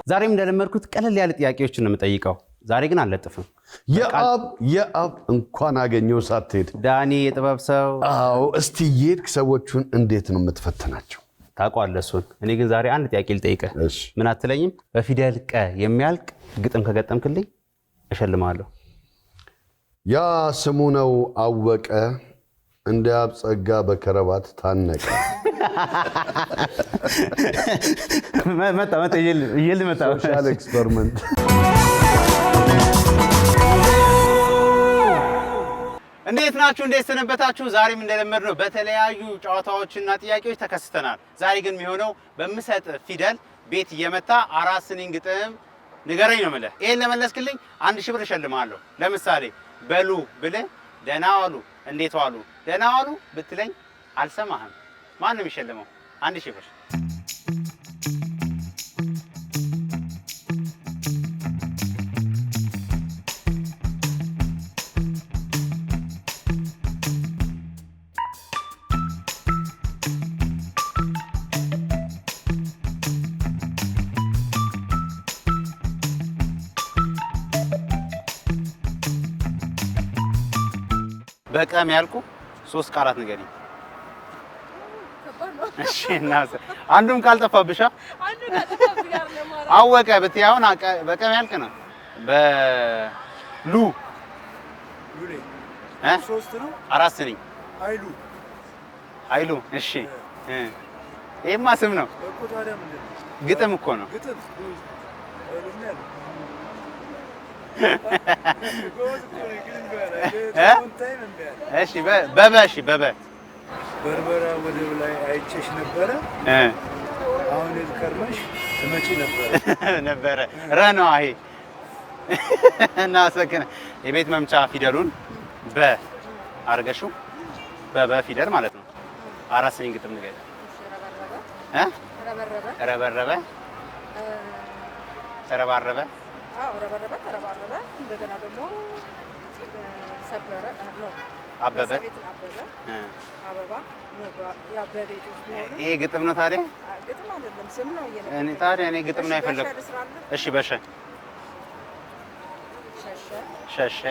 ዛሬም እንደለመድኩት ቀለል ያለ ጥያቄዎችን ነው የምጠይቀው። ዛሬ ግን አልለጥፍም። የአብ እንኳን አገኘው ሳትሄድ ዳኒ የጥበብ ሰው። አዎ፣ እስቲ የሄድክ ሰዎቹን እንዴት ነው የምትፈትናቸው? ታውቀዋለህ እሱን። እኔ ግን ዛሬ አንድ ጥያቄ ልጠይቅህ። እሺ። ምን አትለኝም? በፊደል ቀ የሚያልቅ ግጥም ከገጠምክልኝ እሸልማለሁ። ያ ስሙ ነው አወቀ፣ እንደ አብ ጸጋ በከረባት ታነቀ። መጣ መጣ ሶሻል ኤክስፐሪመንት። እንዴት ናችሁ? እንዴት ሰነበታችሁ? ዛሬም እንደለመድነው በተለያዩ ጨዋታዎችና ጥያቄዎች ተከስተናል። ዛሬ ግን የሚሆነው በምሰጥ ፊደል ቤት እየመታ አራት ስንኝ ግጥም ንገረኝ ነው የምልህ። ይሄን ለመለስክልኝ 1000 ብር እሸልምሃለሁ። ለምሳሌ በሉ ብልህ ደህና ዋሉ፣ እንዴት ዋሉ፣ ደህና ዋሉ ብትለኝ አልሰማህም። ማን ነው የሚሸልመው? 1000 ብር። በቀም ያልኩ 3 ቃላት ንገሪኝ። እሺ እናስ አንዱም ካልጠፋብሻ አወቀ ብትይ አሁን በቀም ያልክ ነው። በሉ ሉሌ 3 ነው 4 ስንኝ አይሉ። እሺ ይሄማ ስም ነው እኮ። ታዲያ ምንድን ነው? ግጥም እኮ ነው። ግጥም እሺ በበ እሺ በበ በርበራ ወደብ ላይ አይቼሽ ነበረ፣ አሁን ከርመሽ ትመጪ ነበረ ረ ነው። ይሄ እናሰከነ የቤት መምቻ ፊደሉን በ አርገሽው በበ ፊደል ማለት ነው። አራት ስንኝ ግጥም ንገሪኝ። ረበረበ ተረባረበ። አዎ ረበረበ ተረባረበ። እንደገና ደግሞ ሰበረ ነው አበበ አበባ ያበቤት ነው። ይሄ ግጥም ነው ታዲያ? ግጥም አይደለም ስም ነው። እኔ ታዲያ እኔ ግጥም ነው የፈለኩት። እሺ በሸ ሸሸ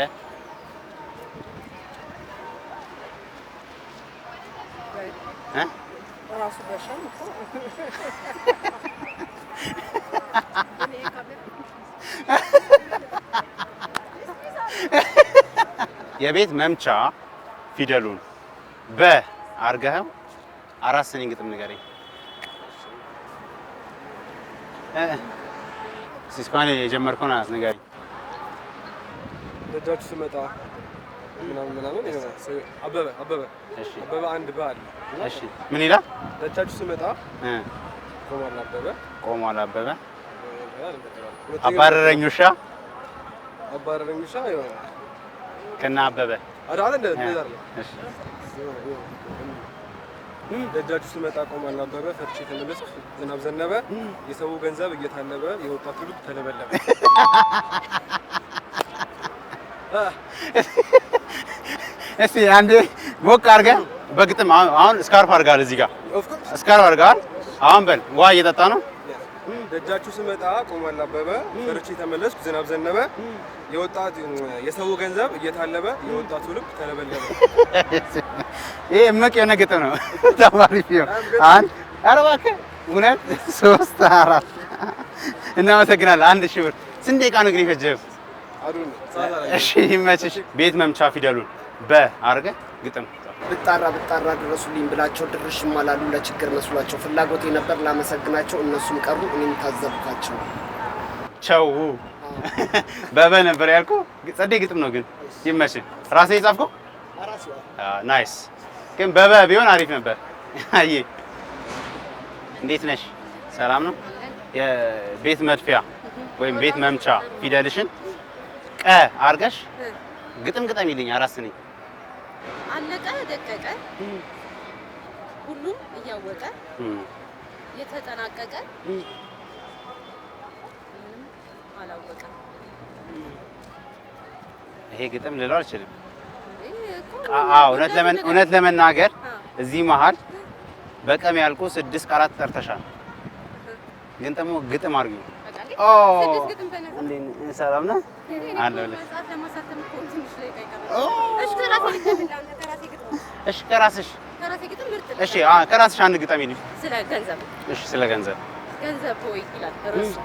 ራሱ በሸ እኮ የቤት መምቻ ፊደሉን በ አርገኸው አራት ስንኝ ግጥም ንገረኝ። እስካሁን የጀመርከውን ንገረኝ። ደጃችሁ ስመጣ ምናምን አበበ እሺ አበበ አንድ በአል እሺ ምን ይላል? ደጃችሁ ስመጣ ቆሟል አበበ አባረረኝ ውሻ ይሆናል ከና አበበ አይደል? እንደዛ እሺ ደጃችሁ ስመጣ ቆሟል አበበ፣ ፈርቼ ተመለስኩ ዝናብ ዘነበ፣ የሰው ገንዘብ እየታነበ የወጣቱ ልብ ተለበለበ። እስቲ አንዴ ሞቅ አድርገህ በግጥም አሁን ስካርፍ አድርጋል። እዚህ ጋር ስካርፍ አድርጋል። አሁን በል ውሃ እየጠጣ ነው። ደጃችሁ ስመጣ ቆሟል አበበ፣ ፈርቼ ተመለስኩ ዝናብ ዘነበ፣ የሰው ገንዘብ እየታለበ የወጣቱ ልብ ተለበለበ። ይሄ እምቅ የሆነ ግጥም ነው። ተማሪ ፊው አንድ ኧረ እባክህ 2 3 4 እናመሰግናለን። 1000 ብር። ስንት ደቂቃ ነው ግን የፈጀው? እሺ ይመችሽ። ቤት መምቻ ፊደሉን በ አድርገህ ግጥም። ብጣራ ድረሱልኝ ብላቸው ድርሽም አላሉ፣ ለችግር መስሏቸው ፍላጎቴ ነበር ላመሰግናቸው፣ እነሱም ቀሩ እኔም ታዘብኳቸው። ቸው በበ ነበር ያልኩህ። ጸዴ ግጥም ነው ግን ይመችሽ። ራስህ የጻፍከው? ናይስ። ግን በበ ቢሆን አሪፍ ነበር። አይ እንዴት ነሽ? ሰላም ነው? የቤት መድፊያ ወይም ቤት መምቻ ፊደልሽን ቀ አርገሽ ግጥም ግጠም ይልኝ አራት ስንኝ። አለቀ ደቀቀ ሁሉም እያወቀ የተጠናቀቀ ምንም አላወቀ። ይሄ ግጥም ልለው አልችልም። አዎ እውነት ለመናገር እዚህ መሀል በቀም ያልኩ 6 ቃላት ጠርተሻል። ግን ደግሞ ግጥም አድርጊው። ኦ ስድስት ግጥም በነፃ እንዴ ሰላም ነህ? አለሁልህ። መጽሐፍ ለማሳተም እኮ ትንሽ ላይ ቀይቀራል። እሺ ከራሴ ልትብል አንተ ከራሴ ግጥም እሺ ከራስሽ ምርጥ ነው። እሺ ከራስሽ አንድ ግጠሚልኝ። ስለ ገንዘብ እሺ ስለ ገንዘብ ሆይ ይላል ርዕሱ።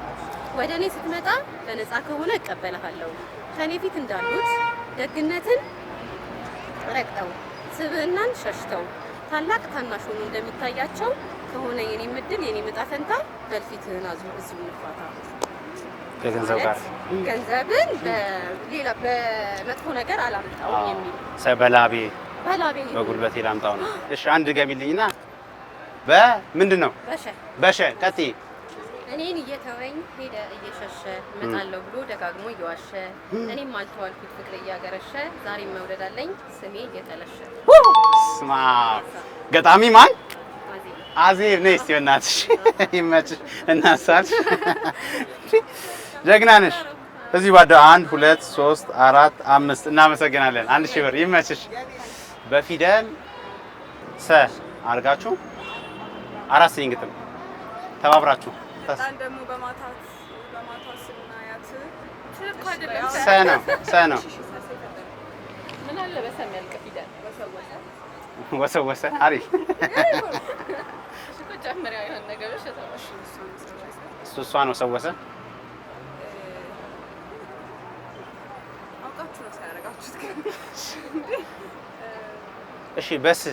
ወደ እኔ ስትመጣ በነፃ ከሆነ እቀበልሃለሁ። ከኔ ፊት እንዳሉት ደግነትን ረግጠው ስብዕናን ሸሽተው ታላቅ ታናሽ ሆኖ እንደሚታያቸው ከሆነ የኔ ምድል የኔ ዕጣ ፈንታ በልፊትህን አዙር እዚሁ እንፋታ። ከገንዘብ ጋር ገንዘብን በሌላ በመጥፎ ነገር አላምጣው የሚል በላቤ በጉልበቴ ላምጣው ነው። እሺ አንድ ገሚልኝና በምንድን ነው በሸ ቀጥይ። እኔን እየተወኝ ሄደ እየሸሸ እመጣለሁ ብሎ ደጋግሞ እየዋሸ እኔም አልተዋልኩት ፍቅር እያገረሸ ዛሬም መውደድ አለኝ ስሜ እየተለሸ። ስማ ገጣሚ ማን? አዜብ ነይ እስቲ በእናትሽ ይመችሽ። እናሳልሽ ጀግና ነሽ። እዚህ ባዶ 1 2 3 4 5 እናመሰግናለን። 1000 ብር ይመችሽ። በፊደል ሰ አርጋችሁ 4 ስንኝ ግጥም ተባብራችሁ ደግሞ በማታት ስናያት ሰ ነው ምን አለ በሰም ያልቅ ፊደል ወሰወሰ አሪፍ እኮ ጨምሪያ የሆነ ነገር እሷ ነው ሰወሰ አውቃችሁ ነው ሳያረጋችሁት ግን እሺ በስ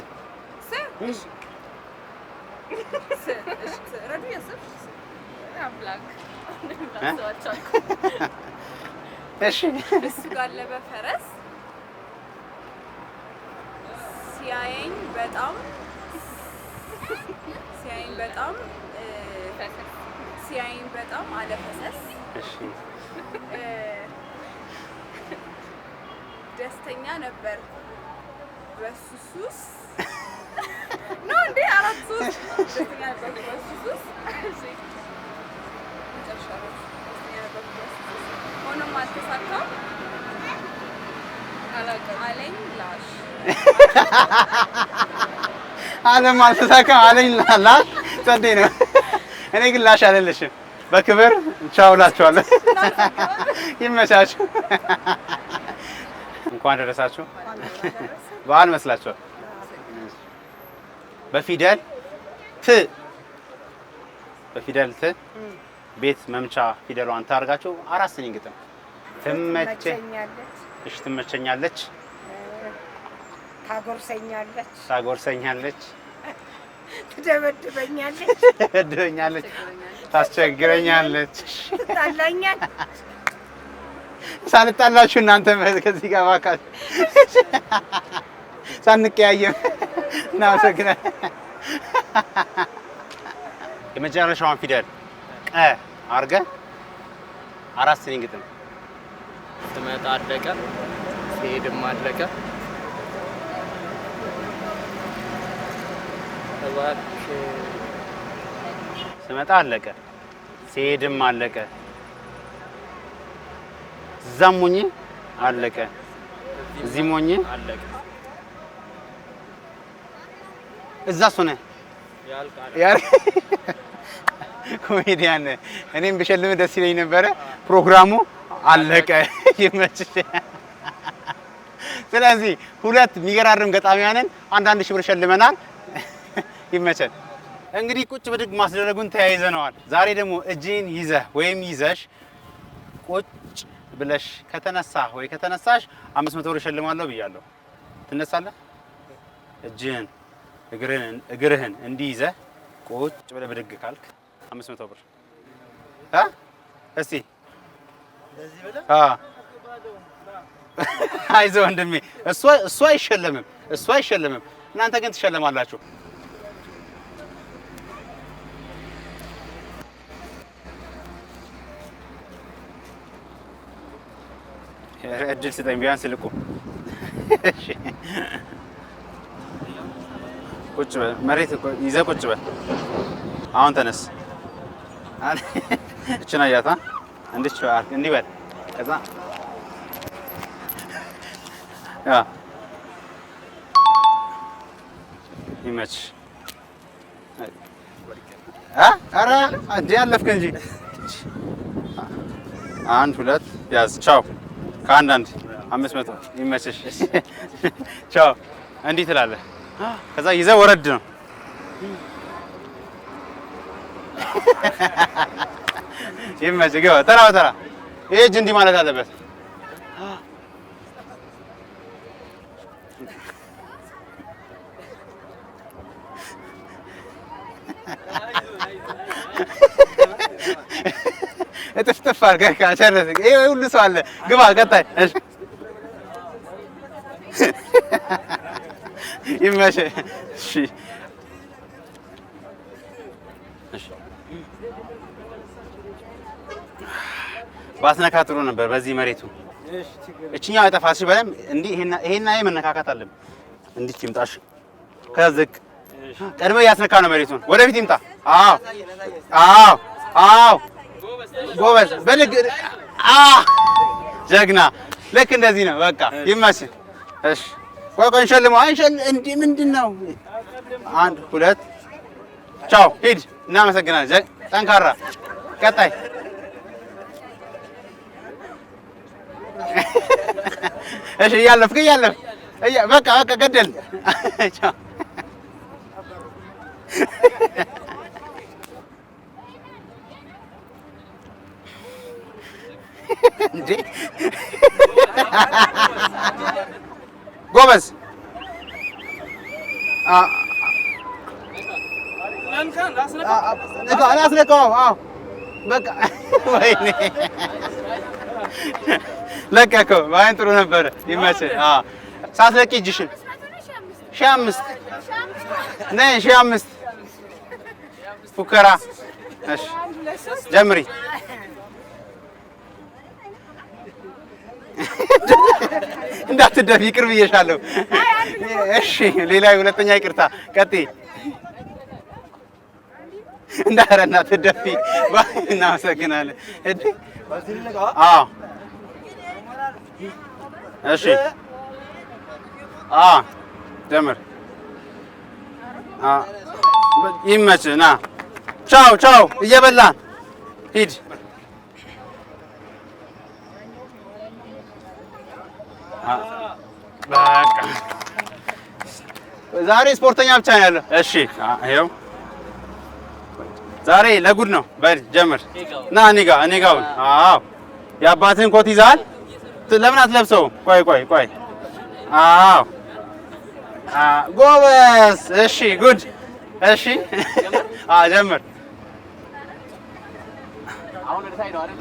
ረዱ ያሰብ አምላክ እሺ እሱ ጋለበ ፈረስ ሲያየኝ በጣም አለፈሰስ እሺ ደስተኛ ነበር በሱሱስ ነው እንዴ አራት ሶስት ደስተኛ ነበር በሱሱስ ሆኖም አልተሳካም አለኝ ላሽ አለም አልተሳካም አለኝ ላሽ ጸዴ ነው። እኔ ግን ላሽ አይደለሽም። በክብር ቻው እላችኋለሁ። ይመቻችሁ። እንኳን ደረሳችሁ። በዓል መስላችኋል። በፊደል ት ቤት መምቻ ፊደሏን ታርጋችሁ 4 ስንኝ ግጥም ትመቸኛለች፣ ታጎርሰኛለች፣ ትደበድበኛለች፣ ታስቸግረኛለች፣ ሳልጣላችሁ እናንተ ከዚህ ጋር እባካችሁ ሳንቀያየም እናመሰግናለን። የመጨረሻዋን ፊደል ቀ አድርገህ 4 ስንኝ ግጥም ስመጣ አለቀ ሲሄድም አለቀ ስመጣ አለቀ ሲሄድም አለቀ እዛም ሞኝ አለቀ እዚህ ሞኝ አለቀ እዛስ ሆነ ያልቃል። ኮሜዲያን እኔም ብሸልም ደስ ይለኝ ነበረ። ፕሮግራሙ አለቀ። ይመችሽ። ስለዚህ 2 የሚገራርም ገጣሚያንን 1,000 ብር ሸልመናል። ይመቸን። እንግዲህ ቁጭ ብድግ ማስደረጉን ተያይዘነዋል። ዛሬ ደግሞ እጅን ይዘህ ወይም ይዘሽ ቁጭ ብለሽ ከተነሳ ወይ ከተነሳሽ 500 ብር ሸልማለሁ ብያለሁ። ትነሳለህ? እጅህን እግርህን እንዲህ ይዘህ ቁጭ ብለህ ብድግ ካልክ 500 ብር እስቲ አይዞህ ወንድሜ። እሱ አይሸለምም። እናንተ ግን ትሸለማላችሁ። እድል ስጠኝ ቢያንስ ልቁ። ቁጭ በል መሬት ይዘህ ቁጭ በል። አሁን ተነስ። እችን አያታ እንዲህ በል። ከዛ ይመች። ኧረ እንደ አለፍክ እንጂ 1 2 ያዝ። ቻው። ከአንዳንድ 500 ይመችሽ። ቻው። እንዲህ ትላለህ። ከዛ ይዘህ ወረድ ነው። ይመችህ። ግባ። ተራ በተራ ይሄ እጅ እንዲህ ማለት አለበት። እጥፍጥፍ አድርገህ ካልጨረስክ ይሄ ሁሉ ሰው አለ። ግባ። ቀጣይ። እሺ ይመችህ። እሺ እሺ ባስነካ ጥሩ ነበር። በዚህ መሬቱ እችኛው አይጠፋሽ በለም። እንዲህ ይሄና ይሄ መነካካት አለብን። እንዲህ ይምጣሽ። ከዝቅ ቀድመህ ያስነካ ነው መሬቱን። ወደፊት ይምጣ። አዎ አዎ አዎ ጎበዝ። በልግ ጀግና። ልክ እንደዚህ ነው። በቃ ይመችህ። እሺ ቆይ ቆይ እንሸልመው። እንዲህ ምንድን ነው? 1 2 ቻው። ሂድ። እናመሰግናለን። ጠንካራ። ቀጣይ። እሺ እያለፍክ በቃ ገደል። ቻው። እንዴ ጎበዝ። አላስነካውም። አዎ በቃ ወይኔ ለቀቀው። ባይን ጥሩ ነበረ። ይመችህ። አዎ ሳትለቂ እጅሽን 5,000 ነይ 5,000 ፉከራ። እሺ ጀምሪ። እንዳትደፊ ይቅር ብዬሻለሁ። እሺ ሌላ ሁለተኛ ይቅርታ። ቀጥይ። እንዳትደፊ። እናመሰግናለን። እሺ አዎ እሺ ጀምር። ይመችህ። ና ቻው ቻው። እየበላን ሂድ። በቃ ዛሬ ስፖርተኛ ብቻ ነው ያለው። እሺ ይኸው ዛሬ ለጉድ ነው። በል ጀምር። ና እኔ ጋር አዎ የአባትህን ኮት ይዘሃል። ለምን አትለብሰውም? ቆይ አዎ ጎበዝ። እሺ ጉድ። እሺ ጀምር።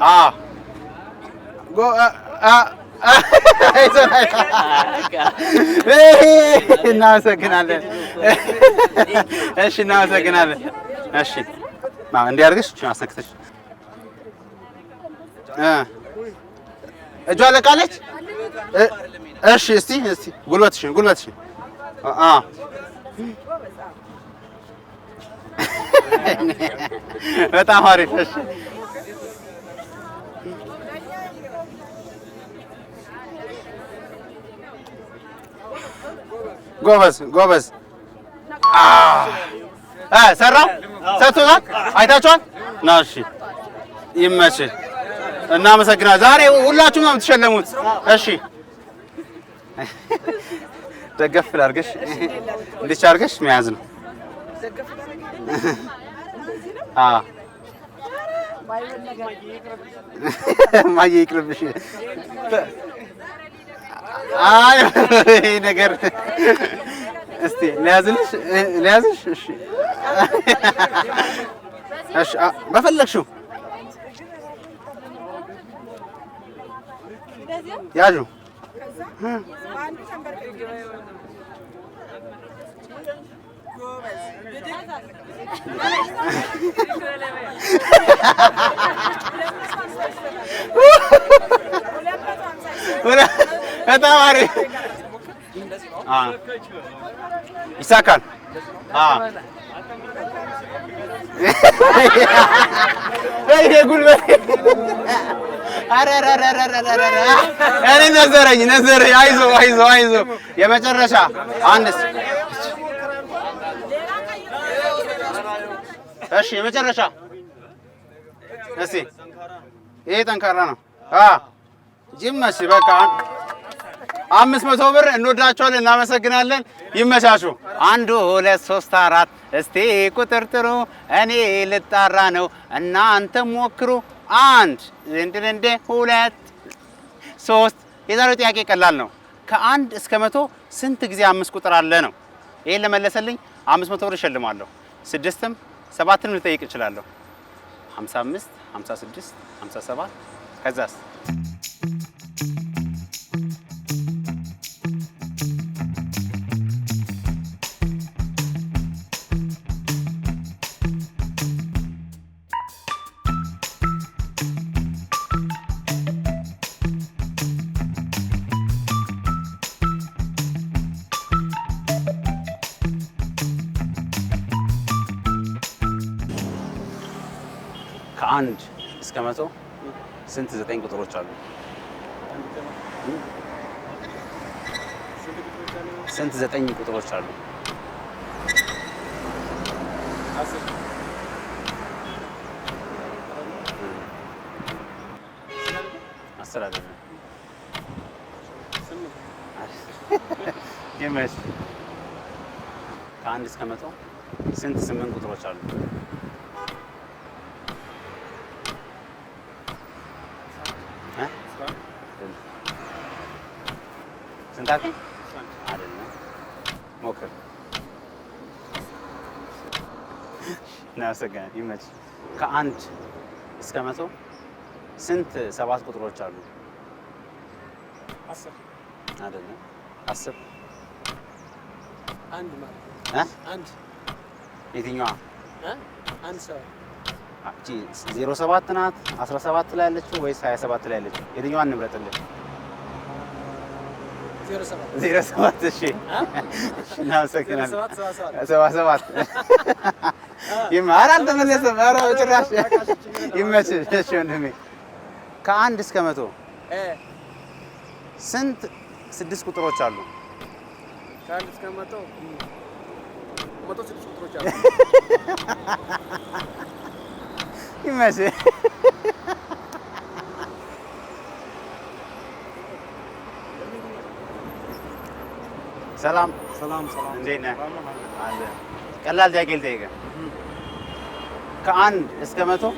አዎ እናመሰግናለን። እሺ እናመሰግናለን። እሺ እንዲህ አድርገሽ አስነክተሽ እጇ ለቃለች። እሺ እስቲ ጉልበትሽን በጣም አሪፍ። እሺ ጎበዝ። ሰራው ሰጥቶታል። አይታችኋል። ና እሺ ይመችህ። እናመሰግናለን። ዛሬ ሁላችሁም ነው የምትሸለሙት። እሺ ደገፍ ላድርግሽ። እንዲህ አድርገሽ መያዝ ነው። ማየ ይቅርብሽ። አይ ነገር እስቲ ሊያዝሽ። እሺ በፈለግሽው ያዡ። በጣም አሪፍ ይሳካል። ይሄ ጉልበት እኔ ነዘረኝ። አይዞህ የመጨረሻ አንድስ። እሺ የመጨረሻ እስኪ ይሄ ጠንካራ ነው። ይመች በቃ 500 ብር እንወዳቸዋለን። እናመሰግናለን። ይመቻቹ። 1 2 3 4 እስቲ ቁጥር ጥሩ እኔ ልጣራ ነው እናንተ ሞክሩ። 1 እንደ 2 3 የዛሬው ጥያቄ ቀላል ነው። ከ1 እስከ 100 ስንት ጊዜ 5 ቁጥር አለ ነው። ይሄን ለመለሰልኝ 500 ብር እሸልማለሁ። 6ም 7ም ልጠይቅ እችላለሁ። 55 56 57 ከዛስ ከ1 እስከ 100 ስንት 9 ቁጥሮች አሉ? ስንት 9 ቁጥሮች አሉ? 10 አይደለም። ይመሽ ከ1 እስከ 100 ስንት 8 ቁጥሮች አሉ? ስንት አልከኝ? አይደለም ሞክር። እናመሰግናለን። ይመች። ከ1 እስከ 100 ስንት 7 ቁጥሮች አሉ? 10 አይደለም 10 አንድ ማለት አንድ የትኛዋ? አንድ ሰው እቺ 07 ናት 17 ላይ ያለችው ወይስ 27 ላይ ያለችው? የትኛዋን እንምረጥልህ? 07 እሺ። እናመሰግናለን። 77 ይማር አልተመለሰም። ኧረ ጭራሽ ይመችህ። እሺ ወንድሜ ከ1 እስከ 100 ስንት 6 ቁጥሮች አሉ? ከ1 እስከ 100 6 ቁጥሮች አሉ። ይመችህ። ሰላም ሰላም እንዴት ነህ? አለ ቀላል ጥያቄ ልጠይቅህ። ከ1 እስከ 100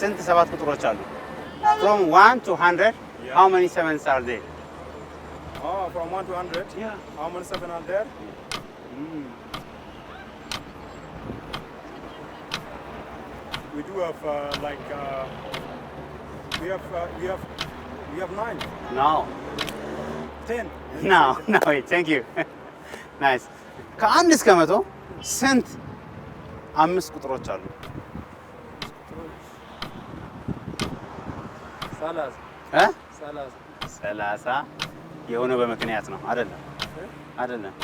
ስንት 7 ቁጥሮች አሉ? From 1 to 100 how many sevens are there? From 1 to 100? Yeah. How many 7 are there? We do have we have 9, No. 10. No, wait, thank you. Nice. ከ1 እስከ 100 ስንት 5 ቁጥሮች አሉ? 30 የሆነው በምክንያት ነው አይደለም? አይደለም።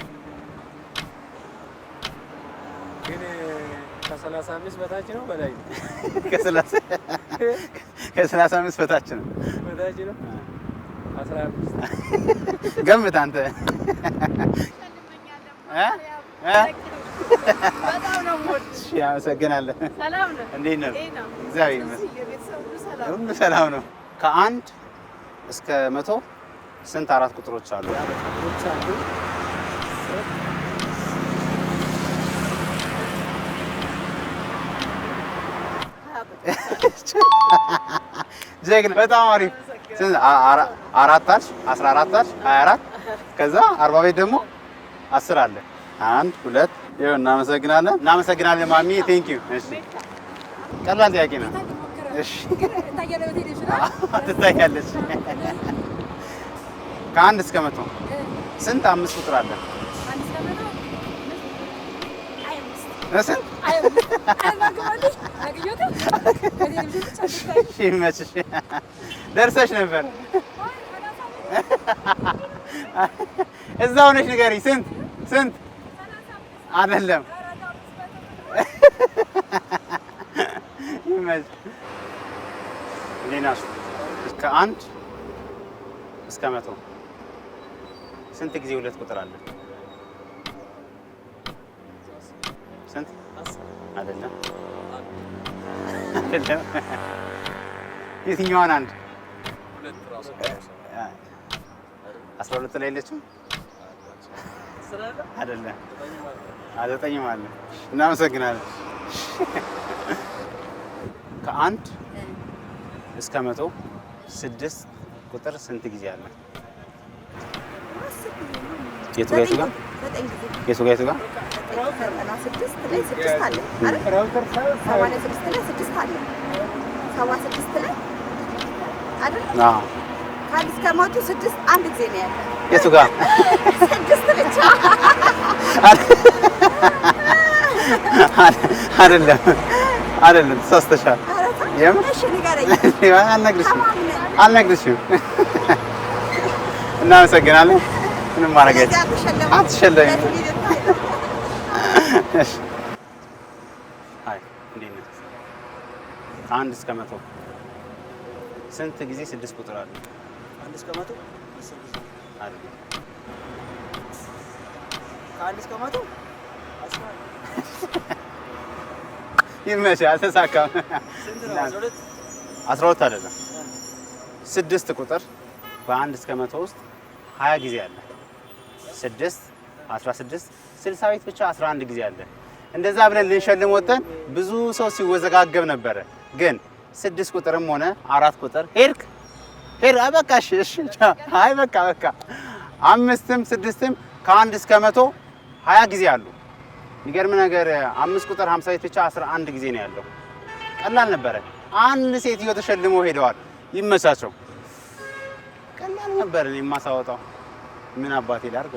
ግን ከ35 በታች ነው በላይ ነው? ከ35 በታች ነው። በታች ነው 15 ገምት አንተ። በጣም ነው ሞት። እሺ አመሰግናለሁ። ሰላም ነው? እንዴት ነው? ነው። እግዚአብሔር ይመስገን ሁሉ ሰላም ነው። ከ1 እስከ 100 ስንት 4 ቁጥሮች አሉ? ጀግና በጣም አሪፍ። ስንት 4 አልሽ? 14 አልሽ? 24 ከዛ 40 ቤት ደግሞ 10 አለ። 1 2 ይኸው። እናመሰግናለን። እናመሰግናለን ማሚ ቴንክ ዩ። እሺ ቀላል ጥያቄ ነው። እሺ ትታያለች። ከ1 እስከ 100 ስንት 5 ቁጥር አለ? ስንት? ይመችሽ። ደርሰሽ ነበር። እዛው ነሽ ንገሪኝ። ስንት ስንት? አይደለም። ይመችሽ። እንዴት ናችሁ? ከ1 እስከ 100 ስንት ጊዜ 2 ቁጥር አለ? ስንት? አይደለም። አይደለም። የትኛዋን አንድ? 12 ላይ የለችም አይደለም? 9 አለ። እናመሰግናለን። ከአንድ እስከ 100 6 ቁጥር ስንት ጊዜ አለ? የቱ ጋር የቱ ጋር? 96 ላይ 6 አለ አይደል? 86 ላይ 6 አለ። 76 ላይ አይደል? አዎ። ከአንድ እስከ 100 6 አንድ ጊዜ ነው ያለው። የቱ ጋር? 6 ብቻ አይደለም፣ ተሳስተሻል። የምር? እሺ ንገረኝ። አልነግርሽም። እናመሰግናለን። ምንም ማድረግ አትሸለሚም። እሺ አይ እንዴት ነህ? ከአንድ እስከ 100 ስንት ጊዜ 6 ቁጥር አለ? 1 እስከ 100 10 ጊዜ አይደለም። ከ1 እስከ 100 ይመችህ። አልተሳካም። ስንት ነው? 12 አይደለም። 6 ቁጥር በ1 እስከ 100 ውስጥ 20 ጊዜ አለ። 6 16 60 ቤት ብቻ 11 ጊዜ አለ። እንደዛ ብለን ልንሸልም ወጥተን ብዙ ሰው ሲወዘጋገብ ነበረ። ግን 6 ቁጥርም ሆነ 4 ቁጥር ሄድ በቃ እሺ አይ በቃ 5ም 6ም ከ1 እስከ 100 20 ጊዜ አሉ። የሚገርም ነገር 5 ቁጥር 50 ቤት ብቻ 11 ጊዜ ነው ያለው። ቀላል ነበረ። አንድ ሴትዮ ተሸልመው ሄደዋል። ይመቻቸው። ቀላል ነበር። እኔ የማሳወጣው ምን አባቴ ላድርግ?